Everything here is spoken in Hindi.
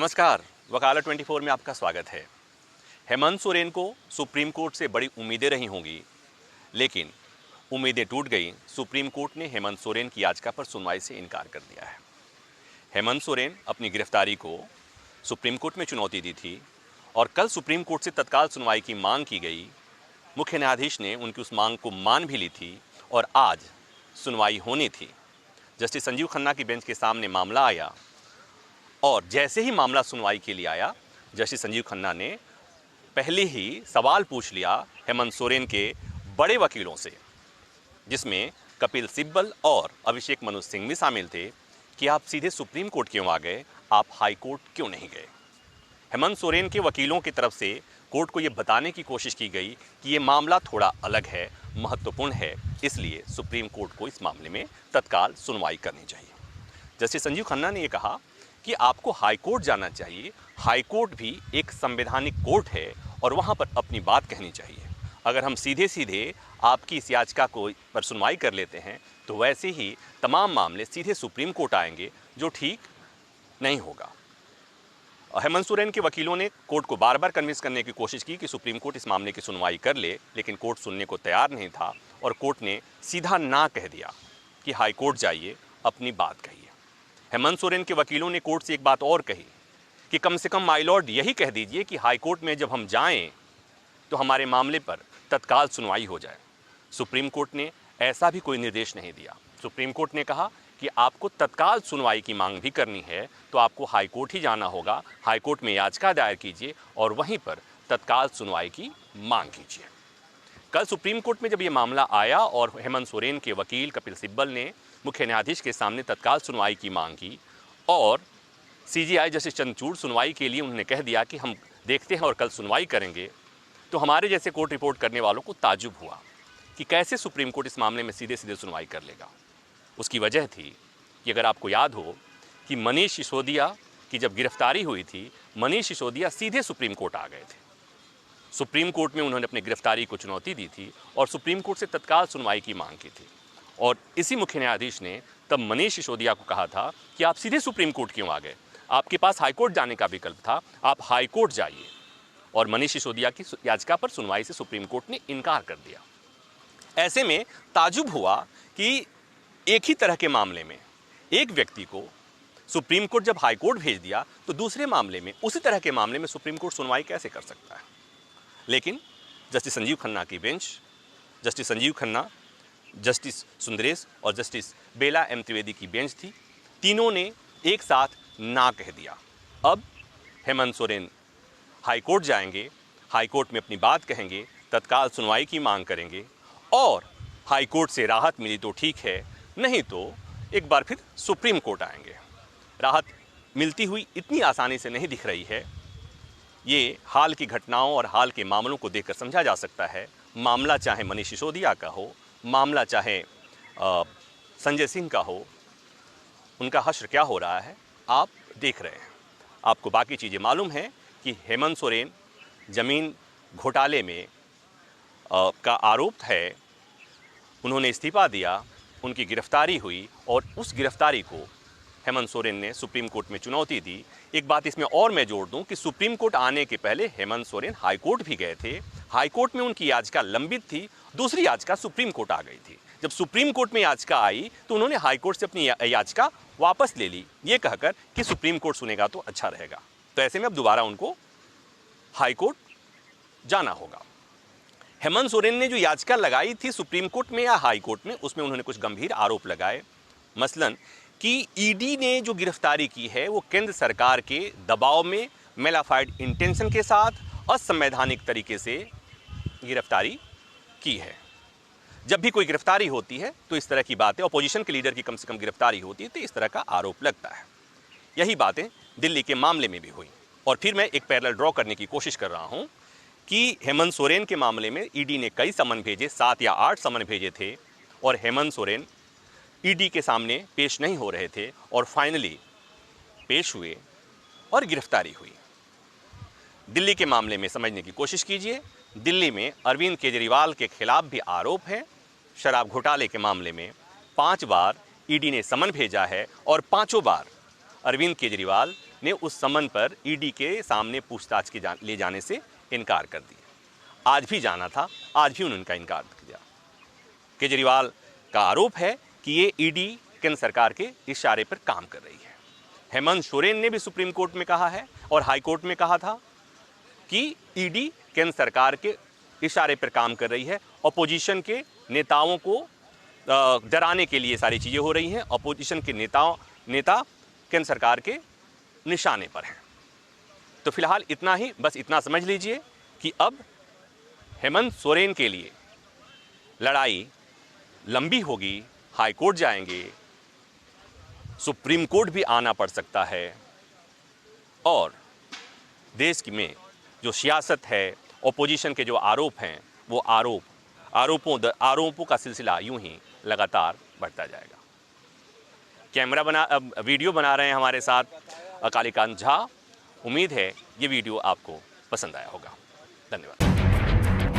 नमस्कार, वकालत 24 में आपका स्वागत है। हेमंत सोरेन को सुप्रीम कोर्ट से बड़ी उम्मीदें रही होंगी, लेकिन उम्मीदें टूट गई। सुप्रीम कोर्ट ने हेमंत सोरेन की याचिका पर सुनवाई से इनकार कर दिया है। हेमंत सोरेन अपनी गिरफ्तारी को सुप्रीम कोर्ट में चुनौती दी थी और कल सुप्रीम कोर्ट से तत्काल सुनवाई की मांग की गई। मुख्य न्यायाधीश ने उनकी उस मांग को मान भी ली थी और आज सुनवाई होनी थी। जस्टिस संजीव खन्ना की बेंच के सामने मामला आया और जैसे ही मामला सुनवाई के लिए आया, जस्टिस संजीव खन्ना ने पहले ही सवाल पूछ लिया हेमंत सोरेन के बड़े वकीलों से, जिसमें कपिल सिब्बल और अभिषेक मनु सिंह भी शामिल थे, कि आप सीधे सुप्रीम कोर्ट क्यों आ गए, आप हाई कोर्ट क्यों नहीं गए। हेमंत सोरेन के वकीलों की तरफ से कोर्ट को ये बताने की कोशिश की गई कि ये मामला थोड़ा अलग है, महत्वपूर्ण है, इसलिए सुप्रीम कोर्ट को इस मामले में तत्काल सुनवाई करनी चाहिए। जस्टिस संजीव खन्ना ने ये कहा कि आपको हाई कोर्ट जाना चाहिए। हाई कोर्ट भी एक संवैधानिक कोर्ट है और वहाँ पर अपनी बात कहनी चाहिए। अगर हम सीधे सीधे आपकी इस याचिका को पर सुनवाई कर लेते हैं तो वैसे ही तमाम मामले सीधे सुप्रीम कोर्ट आएंगे, जो ठीक नहीं होगा। हेमंत सोरेन के वकीलों ने कोर्ट को बार बार कन्विंस करने की कोशिश की कि सुप्रीम कोर्ट इस मामले की सुनवाई कर ले, लेकिन कोर्ट सुनने को तैयार नहीं था और कोर्ट ने सीधा ना कह दिया कि हाई कोर्ट जाइए, अपनी बात कहिए। हेमंत सोरेन के वकीलों ने कोर्ट से एक बात और कही कि कम से कम माय लॉर्ड यही कह दीजिए कि हाई कोर्ट में जब हम जाएं तो हमारे मामले पर तत्काल सुनवाई हो जाए। सुप्रीम कोर्ट ने ऐसा भी कोई निर्देश नहीं दिया। सुप्रीम कोर्ट ने कहा कि आपको तत्काल सुनवाई की मांग भी करनी है तो आपको हाई कोर्ट ही जाना होगा, हाई कोर्ट में याचिका दायर कीजिए और वहीं पर तत्काल सुनवाई की मांग कीजिए। कल सुप्रीम कोर्ट में जब ये मामला आया और हेमंत सोरेन के वकील कपिल सिब्बल ने मुख्य न्यायाधीश के सामने तत्काल सुनवाई की मांग की और सीजेआई जस्टिस चंद्रचूड़ सुनवाई के लिए उन्होंने कह दिया कि हम देखते हैं और कल सुनवाई करेंगे, तो हमारे जैसे कोर्ट रिपोर्ट करने वालों को ताज्जुब हुआ कि कैसे सुप्रीम कोर्ट इस मामले में सीधे सीधे सुनवाई कर लेगा। उसकी वजह थी कि अगर आपको याद हो कि मनीष सिसोदिया की जब गिरफ्तारी हुई थी, मनीष सिसोदिया सीधे सुप्रीम कोर्ट आ गए थे। सुप्रीम कोर्ट में उन्होंने अपनी गिरफ्तारी को चुनौती दी थी और सुप्रीम कोर्ट से तत्काल सुनवाई की मांग की थी और इसी मुख्य न्यायाधीश ने तब मनीष सिसोदिया को कहा था कि आप सीधे सुप्रीम कोर्ट क्यों आ गए, आपके पास हाई कोर्ट जाने का विकल्प था, आप हाई कोर्ट जाइए। और मनीष सिसोदिया की याचिका पर सुनवाई से सुप्रीम कोर्ट ने इनकार कर दिया। ऐसे में ताजुब हुआ कि एक ही तरह के मामले में एक व्यक्ति को सुप्रीम कोर्ट जब हाई कोर्ट भेज दिया तो दूसरे मामले में, उसी तरह के मामले में सुप्रीम कोर्ट सुनवाई कैसे कर सकता है। लेकिन जस्टिस संजीव खन्ना की bench, justice Sanjiv Khanna, justice Sundresh और जस्टिस बेला एम त्रिवेदी की बेंच थी, तीनों ने एक साथ ना कह दिया। अब हेमंत सोरेन हाई कोर्ट जाएंगे, हाई कोर्ट में अपनी बात कहेंगे, तत्काल सुनवाई की मांग करेंगे और हाई कोर्ट से राहत मिली तो ठीक है, नहीं तो एक बार फिर सुप्रीम कोर्ट आएंगे। राहत मिलती हुई इतनी आसानी से नहीं दिख रही है। ये हाल की घटनाओं और हाल के मामलों को देखकर समझा जा सकता है। मामला चाहे मनीष सिसोदिया का हो, मामला चाहे संजय सिंह का हो, उनका हश्र क्या हो रहा है आप देख रहे हैं। आपको बाकी चीज़ें मालूम हैं कि हेमंत सोरेन ज़मीन घोटाले में का आरोप है, उन्होंने इस्तीफा दिया, उनकी गिरफ्तारी हुई और उस गिरफ्तारी को हेमंत सोरेन ने सुप्रीम कोर्ट में चुनौती दी। एक बात इसमें और मैं जोड़ दूं कि सुप्रीम कोर्ट आने के पहले हेमंत सोरेन हाई कोर्ट भी गए थे। हाई कोर्ट में उनकी याचिका लंबित थी, दूसरी याचिका सुप्रीम कोर्ट आ गई थी। जब सुप्रीम कोर्ट में याचिका आई तो उन्होंने हाई कोर्ट से अपनी याचिका वापस ले ली, ये कहकर कि सुप्रीम कोर्ट सुनेगा तो अच्छा रहेगा। तो ऐसे में अब दोबारा उनको हाई कोर्ट जाना होगा। हेमंत सोरेन ने जो याचिका लगाई थी सुप्रीम कोर्ट में या हाई कोर्ट में, उसमें उन्होंने कुछ गंभीर आरोप लगाए, मसलन कि ईडी ने जो गिरफ्तारी की है वो केंद्र सरकार के दबाव में मेलाफाइड इंटेंशन के साथ असंवैधानिक तरीके से गिरफ्तारी की है। जब भी कोई गिरफ्तारी होती है तो इस तरह की बातें, अपोजिशन के लीडर की कम से कम गिरफ्तारी होती है तो इस तरह का आरोप लगता है। यही बातें दिल्ली के मामले में भी हुई। और फिर मैं एक पैरेलल ड्रॉ करने की कोशिश कर रहा हूं कि हेमंत सोरेन के मामले में ईडी ने कई समन भेजे, 7 या 8 समन भेजे थे और हेमंत सोरेन ईडी के सामने पेश नहीं हो रहे थे और फाइनली पेश हुए और गिरफ्तारी हुई। दिल्ली के मामले में समझने की कोशिश कीजिए। दिल्ली में अरविंद केजरीवाल के खिलाफ भी आरोप है। शराब घोटाले के मामले में 5 बार ईडी ने समन भेजा है और 5 बार अरविंद केजरीवाल ने उस समन पर ईडी के सामने पूछताछ के ले जाने से इनकार कर दिया। आज भी जाना था, आज भी उन्होंने उनका इनकार किया। केजरीवाल का आरोप है कि ये ईडी केंद्र सरकार के इशारे पर काम कर रही है। हेमंत सोरेन ने भी सुप्रीम कोर्ट में कहा है और हाई कोर्ट में कहा था कि ईडी केंद्र सरकार के इशारे पर काम कर रही है। अपोजिशन के नेताओं को डराने के लिए सारी चीज़ें हो रही हैं। अपोजिशन के नेता केंद्र सरकार के निशाने पर हैं। तो फिलहाल इतना ही, बस इतना समझ लीजिए कि अब हेमंत सोरेन के लिए लड़ाई लंबी होगी। हाई कोर्ट जाएंगे, सुप्रीम कोर्ट भी आना पड़ सकता है और देश में जो सियासत है, ओपोजिशन के जो आरोप हैं, वो आरोपों का सिलसिला यूं ही लगातार बढ़ता जाएगा। वीडियो बना रहे हैं हमारे साथ कालीकांत झा। उम्मीद है ये वीडियो आपको पसंद आया होगा। धन्यवाद।